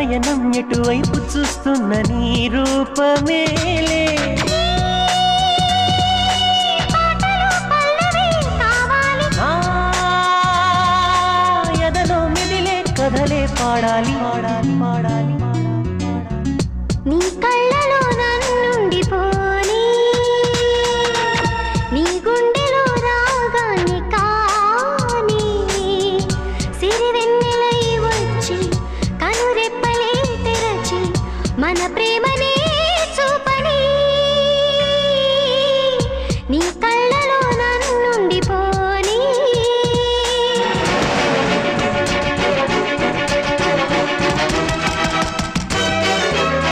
పయనం ఎటువైపు చూస్తున్న నీ రూపమేలే ఎదలో మిదిలే కథలే పాడాలి పాడాలి పాడాలి నీ కళ్ళలో నన్నుండిపోని నీ గుండెలో రాగాన్ని కాని సిరివెన్నెలై వచ్చి కనురెప్పలే తెరచి మన ప్రేమనే చూప